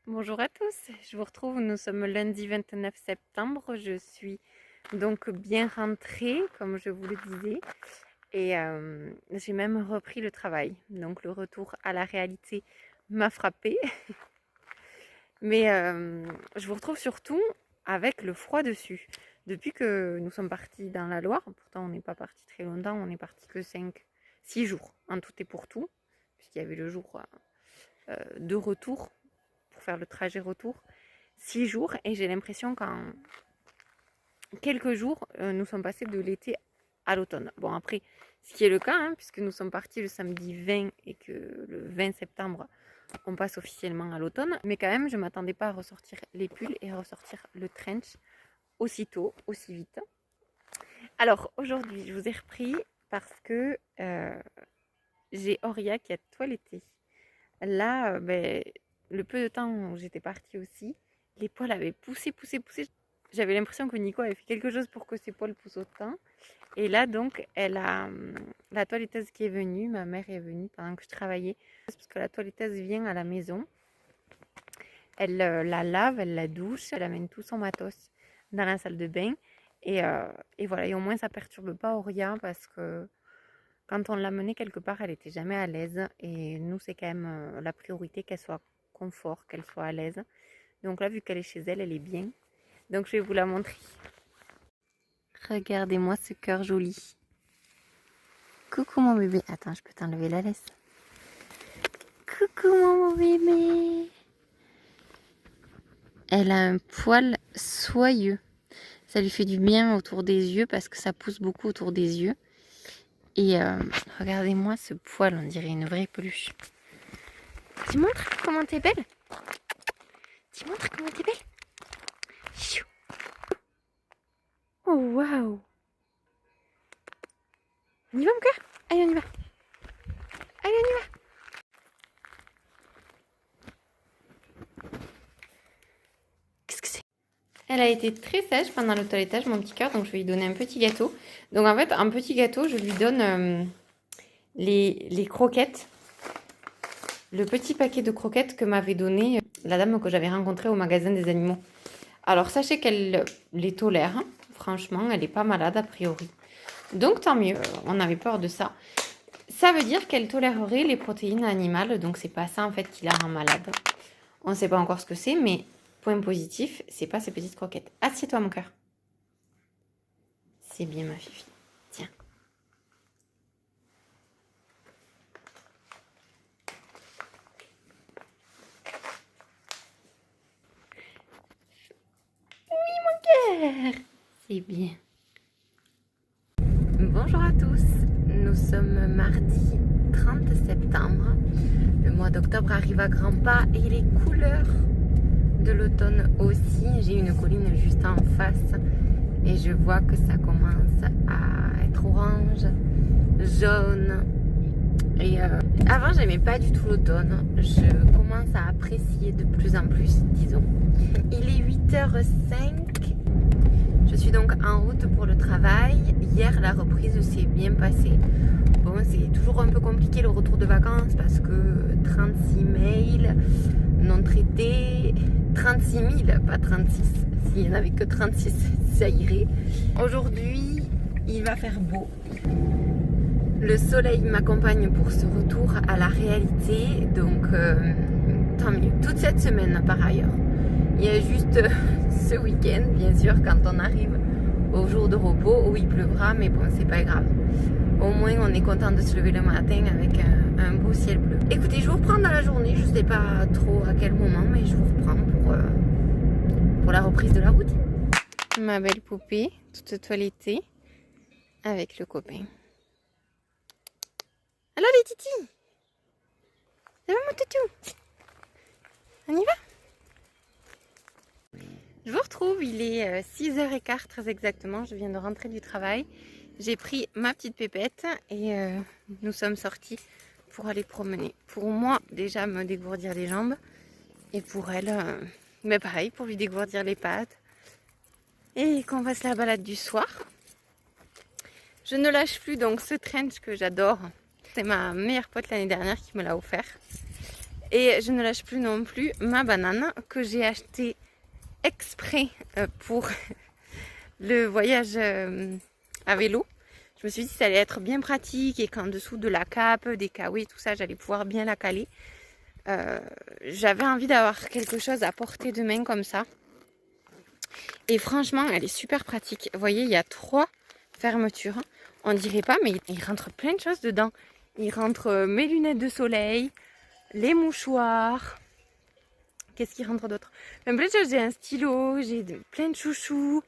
Bonjour à tous, je vous retrouve, nous sommes lundi 29 septembre, je suis donc bien rentrée comme je vous le disais et j'ai même repris le travail, donc le retour à la réalité m'a frappée, mais je vous retrouve surtout avec le froid dessus. Depuis que nous sommes partis dans la Loire, pourtant on n'est pas parti très longtemps, on n'est parti que 6 jours en tout et pour tout, puisqu'il y avait le jour de retour pour faire le trajet retour. 6 jours et j'ai l'impression qu'en quelques jours, nous sommes passés de l'été à l'automne. Bon, après, ce qui est le cas, hein, puisque nous sommes partis le samedi 20 et que le 20 septembre, on passe officiellement à l'automne. Mais quand même, je ne m'attendais pas à ressortir les pulls et à ressortir le trench aussitôt, aussi vite. Alors, aujourd'hui, je vous ai repris parce que j'ai Auria qui a toiletté. Là, le peu de temps où j'étais partie aussi, les poils avaient poussé. J'avais l'impression que Nico avait fait quelque chose pour que ses poils poussent autant. Et là, donc, la toiletteuse qui est venue, ma mère est venue pendant que je travaillais, parce que la toiletteuse vient à la maison, elle la lave, elle la douche, elle amène tout son matos dans la salle de bain. Et voilà, et au moins ça perturbe pas Auria parce que quand on l'a menée quelque part, elle était jamais à l'aise. Et nous, c'est quand même la priorité qu'elle soit confort, qu'elle soit à l'aise. Donc là, vu qu'elle est chez elle, elle est bien. Donc je vais vous la montrer. Regardez-moi ce cœur joli. Coucou mon bébé. Attends, je peux t'enlever la laisse. Coucou mon bébé. Elle a un poil soyeux. Ça lui fait du bien autour des yeux parce que ça pousse beaucoup autour des yeux. Et regardez-moi ce poil, on dirait une vraie peluche. Tu montres comment t'es belle? Tu montres comment t'es belle? Chou. Oh waouh! On y va mon cœur? Allez on y va! Allez on y va! Qu'est-ce que c'est? Elle a été très sage pendant le toilettage, mon petit cœur, donc je vais lui donner un petit gâteau. Donc en fait, un petit gâteau, je lui donne les croquettes. Le petit paquet de croquettes que m'avait donné la dame que j'avais rencontrée au magasin des animaux. Alors sachez qu'elle les tolère, hein. Franchement, elle n'est pas malade a priori. Donc tant mieux, on avait peur de ça. Ça veut dire qu'elle tolérerait les protéines animales, donc c'est pas ça en fait qui la rend malade. On ne sait pas encore ce que c'est, mais point positif, c'est pas ces petites croquettes. Assieds-toi mon cœur. C'est bien ma fifi. Tiens. C'est bien. Bonjour à tous. Nous sommes mardi 30 septembre. Le mois d'octobre arrive à grands pas et les couleurs de l'automne aussi. J'ai une colline juste en face et je vois que ça commence à être orange, jaune. Et avant, j'aimais pas du tout l'automne. Je commence à apprécier de plus en plus, disons. Il est 8h05. Je suis donc en route pour le travail. Hier, la reprise s'est bien passée. Bon, c'est toujours un peu compliqué le retour de vacances parce que 36 mails non traités. 36 000, pas 36. S'il n'y en avait que 36, ça irait. Aujourd'hui, il va faire beau. Le soleil m'accompagne pour ce retour à la réalité, donc tant mieux. Toute cette semaine par ailleurs. Il y a juste ce week-end, bien sûr, quand on arrive au jour de repos où il pleuvra, mais bon, c'est pas grave. Au moins, on est content de se lever le matin avec un beau ciel bleu. Écoutez, je vous reprends dans la journée, je sais pas trop à quel moment, mais je vous reprends pour la reprise de la route. Ma belle poupée, toute toilettée, avec le copain. Alors les titis, ça va mon toutou? On y va? Je vous retrouve, il est 6h15 très exactement, je viens de rentrer du travail. J'ai pris ma petite pépette et nous sommes sortis pour aller promener. Pour moi, déjà me dégourdir les jambes et pour elle, mais pareil, pour lui dégourdir les pattes. Et qu'on fasse la balade du soir. Je ne lâche plus donc ce trench que j'adore. C'est ma meilleure pote l'année dernière qui me l'a offert. Et je ne lâche plus non plus ma banane que j'ai achetée exprès pour le voyage à vélo. Je me suis dit que ça allait être bien pratique et qu'en dessous de la cape, des kawaii, tout ça, j'allais pouvoir bien la caler. J'avais envie d'avoir quelque chose à portée de main comme ça. Et franchement, elle est super pratique. Vous voyez, il y a 3 fermetures. On dirait pas, mais il rentre plein de choses dedans. Il rentre mes lunettes de soleil, les mouchoirs. Qu'est-ce qui rentre d'autre? Enfin, plein de choses. J'ai un stylo, j'ai plein de chouchous,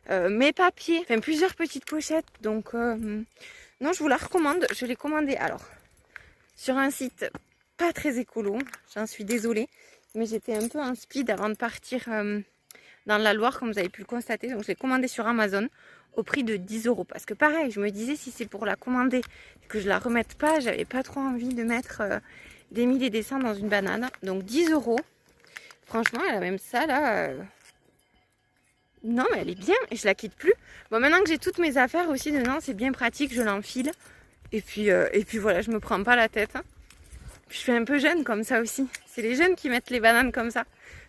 mes papiers, enfin plusieurs petites pochettes. Donc, non, je vous la recommande. Je l'ai commandée alors sur un site pas très écolo. J'en suis désolée, mais j'étais un peu en speed avant de partir dans la Loire, comme vous avez pu le constater. Donc, je l'ai commandée sur Amazon au prix de 10 €. Parce que pareil, je me disais, si c'est pour la commander, que je la remette pas, j'avais pas trop envie de mettre des 1000 et des cents dans une banane. Donc 10 €. Franchement, elle a même ça là. Non, mais elle est bien et je la quitte plus. Bon, maintenant que j'ai toutes mes affaires aussi dedans, c'est bien pratique, je l'enfile. Et puis voilà, je me prends pas la tête. Hein. Puis je suis un peu jeune comme ça aussi. C'est les jeunes qui mettent les bananes comme ça.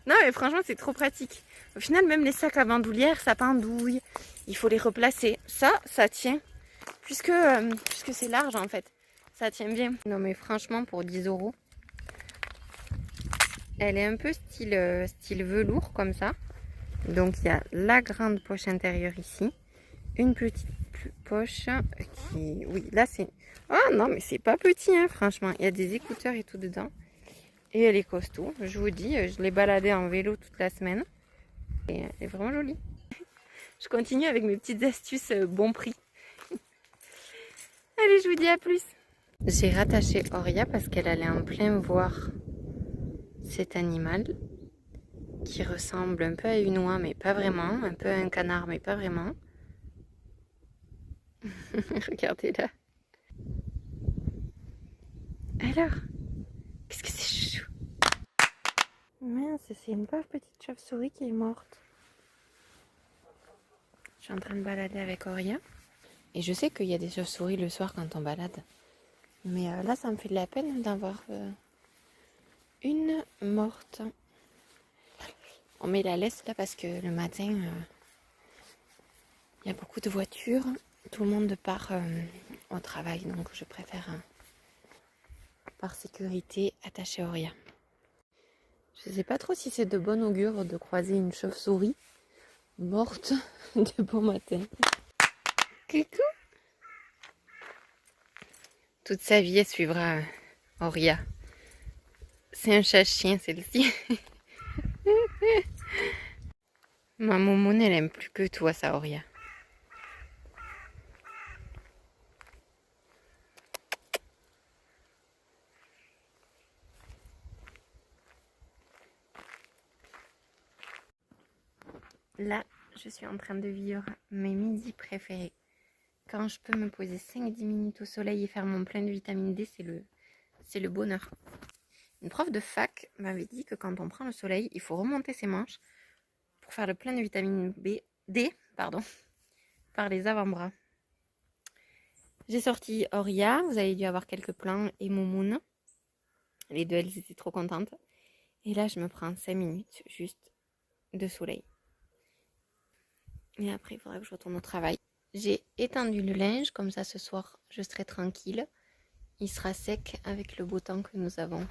Non, mais franchement, c'est trop pratique. Au final, même les sacs à bandoulière, ça pendouille. Il faut les replacer. Ça tient. Puisque c'est large en fait. Ça tient bien. Non, mais franchement, pour 10 €, elle est un peu style velours comme ça. Donc il y a la grande poche intérieure ici. Une petite poche qui... Oui, là c'est... Ah non, mais c'est pas petit, hein, franchement. Il y a des écouteurs et tout dedans. Et elle est costaud. Je vous dis, je l'ai baladée en vélo toute la semaine. Et elle est vraiment jolie. Je continue avec mes petites astuces bon prix. Allez, je vous dis à plus. J'ai rattaché Oria parce qu'elle allait en plein voir cet animal qui ressemble un peu à une oie, mais pas vraiment. Un peu à un canard, mais pas vraiment. Regardez là. Alors, qu'est-ce que c'est chouchou? Mince, c'est une pauvre petite chauve-souris qui est morte. Je suis en train de balader avec Oria. Et je sais qu'il y a des chauves-souris le soir quand on balade. Mais là, ça me fait de la peine d'avoir une morte. On met la laisse là parce que le matin, il y a beaucoup de voitures. Tout le monde part au travail. Donc je préfère, par sécurité, attacher Oria. Je ne sais pas trop si c'est de bon augure de croiser une chauve-souris morte de bon matin. Coucou! Toute sa vie, elle suivra Oria. C'est un chat-chien, celle-ci. Ma moumoune, elle aime plus que toi, ça, Oria. Là, je suis en train de vivre mes midis préférés. Quand je peux me poser 5-10 minutes au soleil et faire mon plein de vitamine D, c'est le bonheur. Une prof de fac m'avait dit que quand on prend le soleil, il faut remonter ses manches pour faire le plein de vitamine D par les avant-bras. J'ai sorti Oria, vous avez dû avoir quelques plans, et Moumoun. Les deux, elles étaient trop contentes. Et là, je me prends 5 minutes juste de soleil. Et après, il faudra que je retourne au travail. J'ai étendu le linge, comme ça ce soir, je serai tranquille. Il sera sec avec le beau temps que nous avons.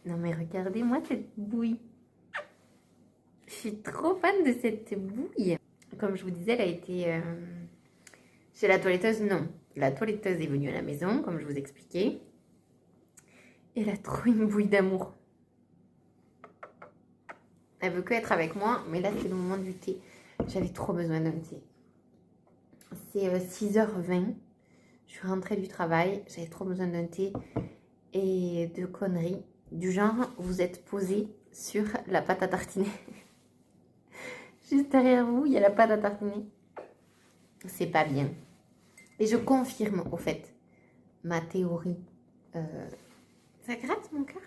Non mais regardez-moi cette bouille. Je suis trop fan de cette bouille. Comme je vous disais, elle a été chez la toiletteuse. Non, la toiletteuse est venue à la maison, comme je vous expliquais. Elle a trop une bouille d'amour. Elle veut que être avec moi, mais là c'est le moment du thé. J'avais trop besoin d'un thé. C'est 6h20. Je suis rentrée du travail. J'avais trop besoin d'un thé et de conneries. Du genre, vous êtes posé sur la pâte à tartiner. Juste derrière vous, il y a la pâte à tartiner. C'est pas bien. Et je confirme, au fait, ma théorie. Ça gratte mon cœur.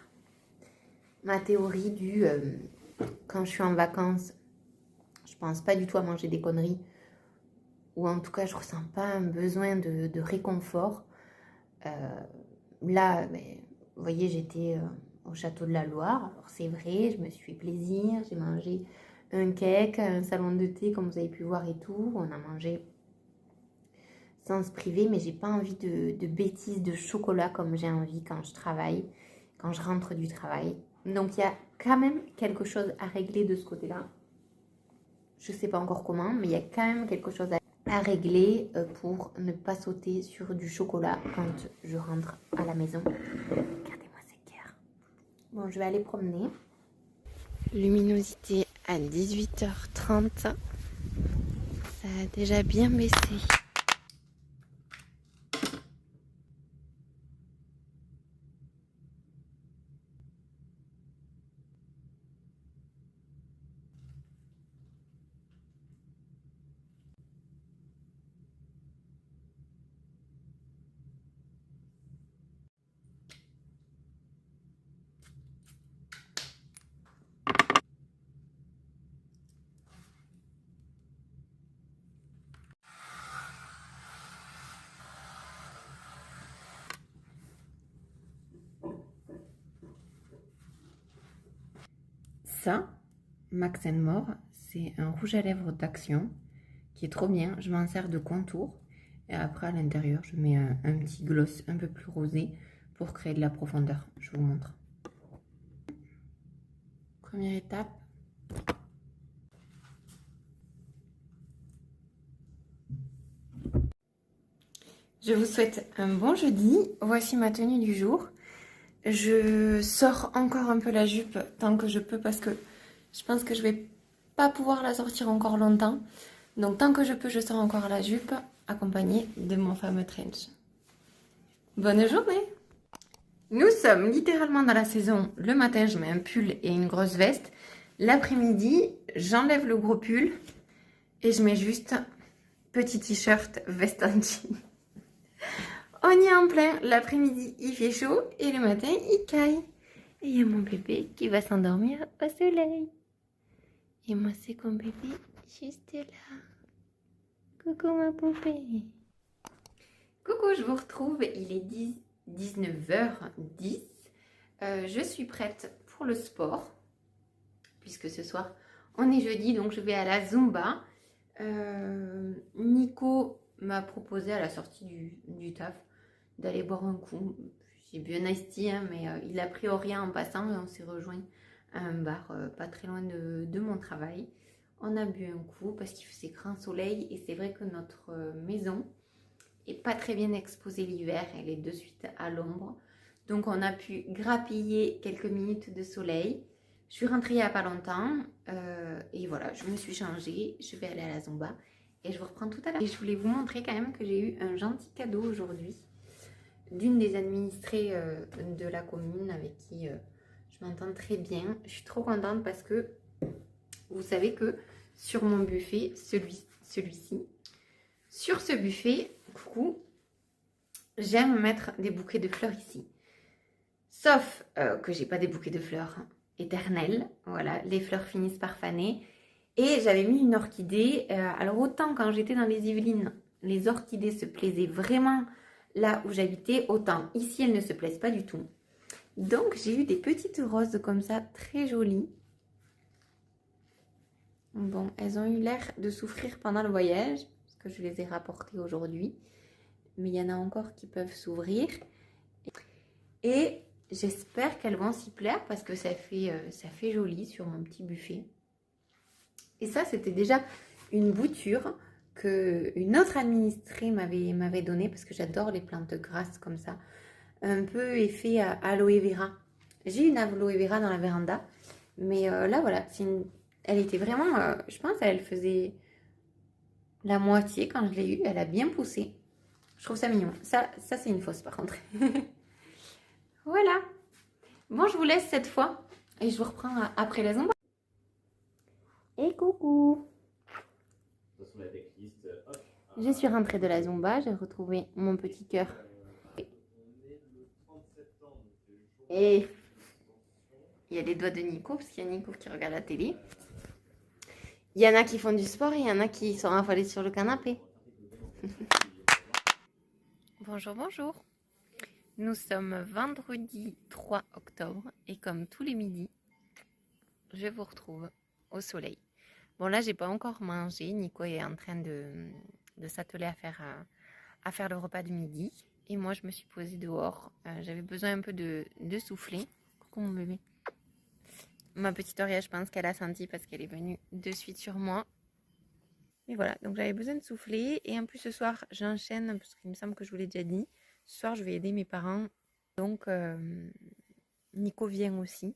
Ma théorie du... quand je suis en vacances, je pense pas du tout à manger des conneries. Ou en tout cas, je ressens pas un besoin de réconfort. Là, mais vous voyez, j'étais au château de la Loire. Alors c'est vrai, je me suis fait plaisir, j'ai mangé un cake, un salon de thé comme vous avez pu voir et tout. On a mangé sans se priver, mais j'ai pas envie de bêtises, de chocolat comme j'ai envie quand je travaille, quand je rentre du travail. Donc il y a quand même quelque chose à régler de ce côté-là. Je sais pas encore comment, mais il y a quand même quelque chose à régler pour ne pas sauter sur du chocolat quand je rentre à la maison. Regardez-moi ces cœurs. Bon, je vais aller promener. Luminosité à 18h30. Ça a déjà bien baissé. Ça, Max More, c'est un rouge à lèvres d'Action qui est trop bien. Je m'en sers de contour et après à l'intérieur, je mets un petit gloss un peu plus rosé pour créer de la profondeur. Je vous montre. Première étape. Je vous souhaite un bon jeudi. Voici ma tenue du jour. Je sors encore un peu la jupe tant que je peux parce que je pense que je vais pas pouvoir la sortir encore longtemps. Donc tant que je peux, je sors encore la jupe accompagnée de mon fameux trench. Bonne journée! Nous sommes littéralement dans la saison. Le matin, je mets un pull et une grosse veste. L'après-midi, j'enlève le gros pull et je mets juste petit t-shirt, veste en jean. On y est en plein. L'après-midi, il fait chaud et le matin, il caille. Et il y a mon bébé qui va s'endormir au soleil. Et moi, c'est comme bébé juste là. Coucou ma poupée. Coucou, je vous retrouve. Il est 19h10. Je suis prête pour le sport. Puisque ce soir, on est jeudi, donc je vais à la Zumba. Nico m'a proposé à la sortie du taf d'aller boire un coup. J'ai bu un iced tea, hein, mais il a pris au rien en passant et on s'est rejoint à un bar pas très loin de mon travail. On a bu un coup parce qu'il faisait grand soleil et c'est vrai que notre maison est pas très bien exposée l'hiver. Elle est de suite à l'ombre. Donc on a pu grappiller quelques minutes de soleil. Je suis rentrée il n'y a pas longtemps et voilà, je me suis changée. Je vais aller à la Zumba et je vous reprends tout à l'heure. Et je voulais vous montrer quand même que j'ai eu un gentil cadeau aujourd'hui d'une des administrées de la commune avec qui je m'entends très bien. Je suis trop contente parce que vous savez que sur mon buffet, celui-ci, sur ce buffet, coucou, j'aime mettre des bouquets de fleurs ici. Sauf que j'ai pas des bouquets de fleurs éternels. Voilà, les fleurs finissent par faner. Et j'avais mis une orchidée. Alors autant quand j'étais dans les Yvelines, les orchidées se plaisaient vraiment là où j'habitais, autant ici elles ne se plaisent pas du tout. Donc j'ai eu des petites roses comme ça, très jolies. Bon, elles ont eu l'air de souffrir pendant le voyage, parce que je les ai rapportées aujourd'hui. Mais il y en a encore qui peuvent s'ouvrir. Et j'espère qu'elles vont s'y plaire, parce que ça fait joli sur mon petit buffet. Et ça, c'était déjà une bouture qu'une autre administrée m'avait donnée, parce que j'adore les plantes grasses comme ça. Un peu effet aloe vera. J'ai une aloe vera dans la véranda, mais là voilà, elle était vraiment, je pense elle faisait la moitié quand je l'ai eue, elle a bien poussé. Je trouve ça mignon. Ça c'est une fausse par contre. Voilà. Bon, je vous laisse cette fois et je vous reprends après la Zumba. Et coucou. Je suis rentrée de la Zumba, j'ai retrouvé mon petit cœur. Et il y a les doigts de Nico, parce qu'il y a Nico qui regarde la télé. Il y en a qui font du sport et il y en a qui sont affalés sur le canapé. Bonjour, bonjour. Nous sommes vendredi 3 octobre et comme tous les midis, je vous retrouve au soleil. Bon là, j'ai pas encore mangé. Nico est en train de s'atteler à faire le repas du midi. Et moi, je me suis posée dehors. J'avais besoin un peu de souffler. Coucou mon bébé. Ma petite Auria, je pense qu'elle a senti parce qu'elle est venue de suite sur moi. Et voilà, donc j'avais besoin de souffler. Et en plus, ce soir, j'enchaîne parce qu'il me semble que je vous l'ai déjà dit. Ce soir, je vais aider mes parents. Donc, Nico vient aussi.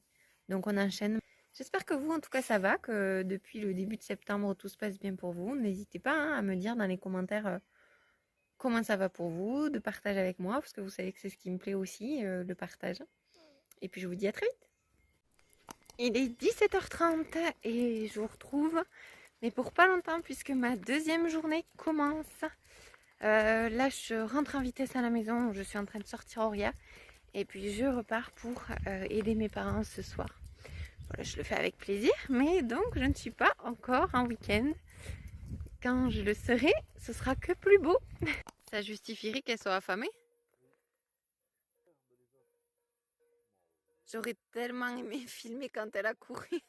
Donc, on enchaîne. J'espère que vous, en tout cas, ça va, que depuis le début de septembre, tout se passe bien pour vous. N'hésitez pas à me dire dans les commentaires comment ça va pour vous, de partager avec moi, parce que vous savez que c'est ce qui me plaît aussi, le partage. Et puis, je vous dis à très vite. Il est 17h30 et je vous retrouve, mais pour pas longtemps, puisque ma deuxième journée commence. Là, je rentre en vitesse à la maison, je suis en train de sortir Auria. Et puis, je repars pour aider mes parents ce soir. Voilà, je le fais avec plaisir, mais donc je ne suis pas encore en week-end. Quand je le serai, ce sera que plus beau. Ça justifierait qu'elle soit affamée. J'aurais tellement aimé filmer quand elle a couru.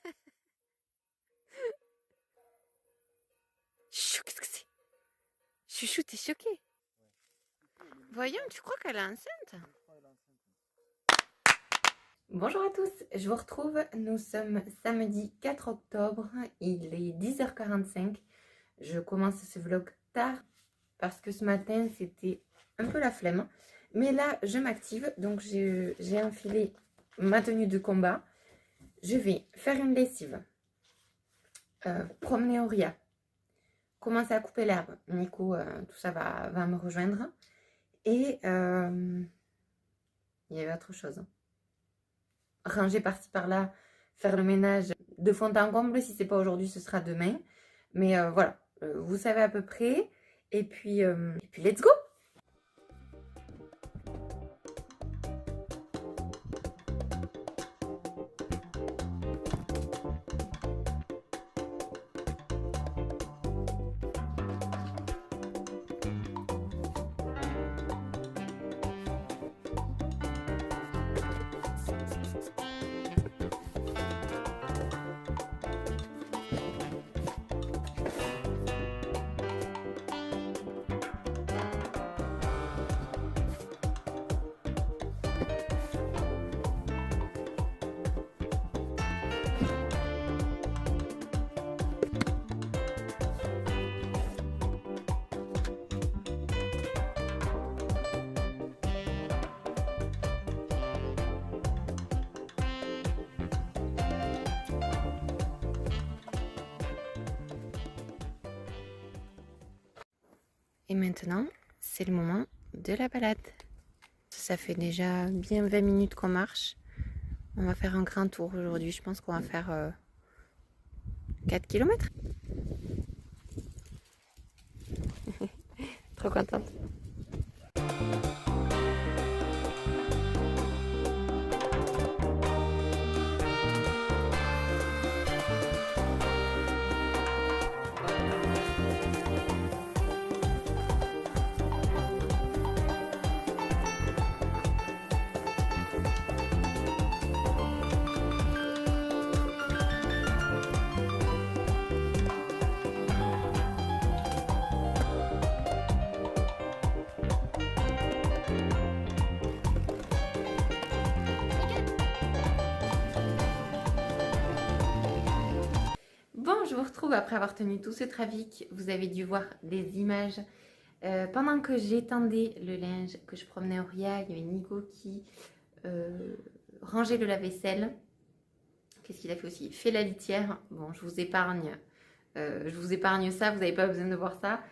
Chou, qu'est-ce que c'est? Chouchou, t'es choquée? Voyons, tu crois qu'elle est enceinte? Bonjour à tous, je vous retrouve. Nous sommes samedi 4 octobre, il est 10h45. Je commence ce vlog tard parce que ce matin c'était un peu la flemme. Mais là, je m'active, donc j'ai enfilé ma tenue de combat. Je vais faire une lessive, promener Auria, commencer à couper l'herbe. Nico, tout ça va me rejoindre. Et il y avait autre chose. Ranger par-ci par-là, faire le ménage de fond en comble. Si c'est pas aujourd'hui, ce sera demain. Mais voilà, vous savez à peu près. Et puis let's go! Et maintenant, c'est le moment de la balade. Ça fait déjà bien 20 minutes qu'on marche. On va faire un grand tour aujourd'hui. Je pense qu'on va faire 4 km. Trop contente. Bon, je vous retrouve après avoir tenu tout ce trafic. Vous avez dû voir des images. Pendant que j'étendais le linge, que je promenais Auria, il y avait Nico qui rangeait le lave-vaisselle. Qu'est-ce qu'il a fait aussi? Il fait la litière. Bon, je vous épargne ça, vous n'avez pas besoin de voir ça.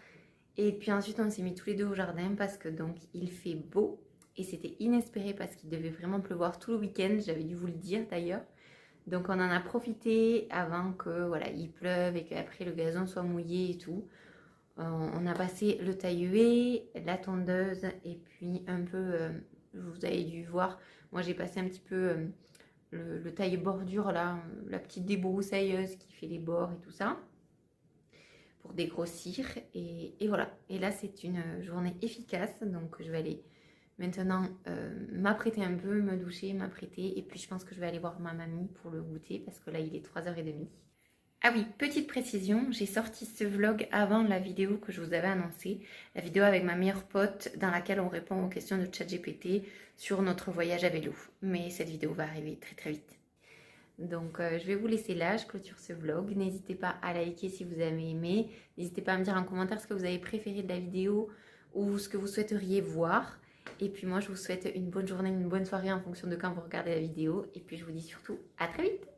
Et puis ensuite, on s'est mis tous les deux au jardin parce que donc il fait beau. Et c'était inespéré parce qu'il devait vraiment pleuvoir tout le week-end. J'avais dû vous le dire d'ailleurs. Donc on en a profité avant que voilà, il pleuve et qu'après le gazon soit mouillé et tout. On a passé le taille-huée, la tondeuse et puis un peu, vous avez dû voir, moi j'ai passé un petit peu le taille-bordure là, la petite débroussailleuse qui fait les bords et tout ça pour dégrossir et voilà. Et là c'est une journée efficace, donc je vais aller maintenant m'apprêter un peu, me doucher, m'apprêter. Et puis je pense que je vais aller voir ma mamie pour le goûter parce que là il est 3h30. Ah oui, petite précision, j'ai sorti ce vlog avant la vidéo que je vous avais annoncée, la vidéo avec ma meilleure pote dans laquelle on répond aux questions de ChatGPT sur notre voyage à vélo. Mais cette vidéo va arriver très très vite. Donc je vais vous laisser là, je clôture ce vlog. N'hésitez pas à liker si vous avez aimé. N'hésitez pas à me dire en commentaire ce que vous avez préféré de la vidéo ou ce que vous souhaiteriez voir. Et puis moi je vous souhaite une bonne journée, une bonne soirée en fonction de quand vous regardez la vidéo. Et puis je vous dis surtout à très vite.